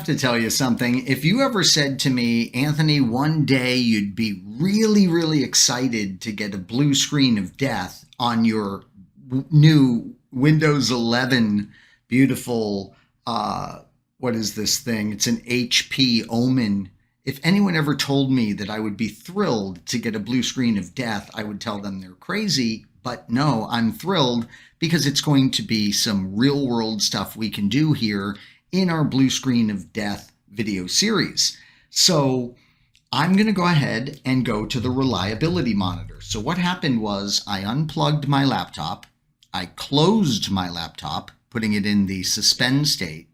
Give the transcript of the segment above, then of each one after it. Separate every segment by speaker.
Speaker 1: to tell you something. If you ever said to me, Anthony, one day you'd be really, really excited to get a blue screen of death on your new Windows 11 beautiful, what is this thing? It's an HP Omen. If anyone ever told me that I would be thrilled to get a blue screen of death, I would tell them they're crazy. But no, I'm thrilled because it's going to be some real world stuff we can do here in our blue screen of death video series. So I'm going to go ahead and go to the reliability monitor. So what happened was I unplugged my laptop, I closed my laptop, putting it in the suspend state,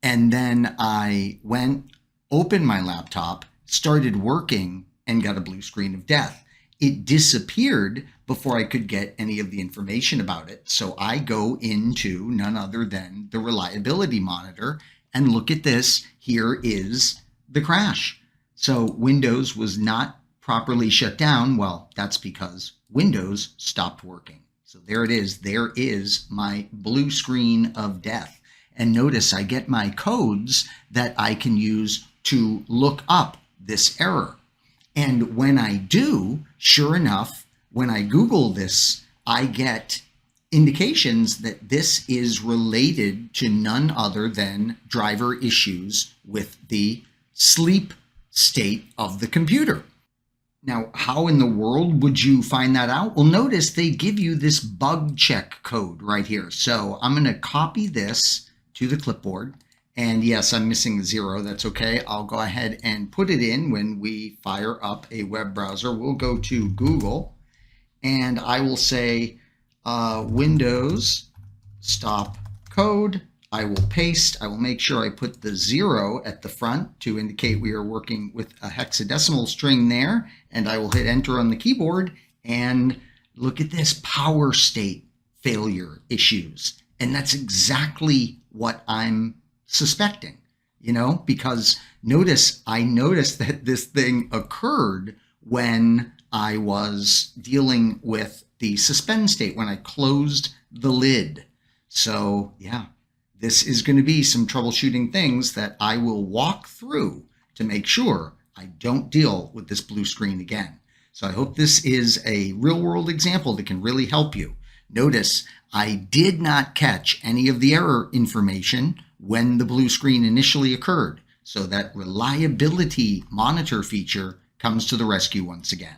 Speaker 1: and then I went, opened my laptop, started working, and got a blue screen of death. It disappeared before I could get any of the information about it. So I go into none other than the reliability monitor and look at this. Here is the crash. So Windows was not properly shut down. Well, that's because Windows stopped working. So there it is. There is my blue screen of death. And notice I get my codes that I can use to look up this error. And when I do, sure enough, when I Google this, I get indications that this is related to none other than driver issues with the sleep state of the computer. Now, how in the world would you find that out? Well, notice they give you this bug check code right here. So I'm going to copy this to the clipboard. And yes, I'm missing the 0. That's okay. I'll go ahead and put it in when we fire up a web browser. We'll go to Google and I will say Windows stop code. I will paste. I will make sure I put the 0 at the front to indicate we are working with a hexadecimal string there. And I will hit enter on the keyboard and look at this, power state failure issues. And that's exactly what I'm suspecting, because I noticed that this thing occurred when I was dealing with the suspend state, when I closed the lid. So yeah, this is going to be some troubleshooting things that I will walk through to make sure I don't deal with this blue screen again. So I hope this is a real world example that can really help you. Notice I did not catch any of the error information when the blue screen initially occurred. So that reliability monitor feature comes to the rescue once again.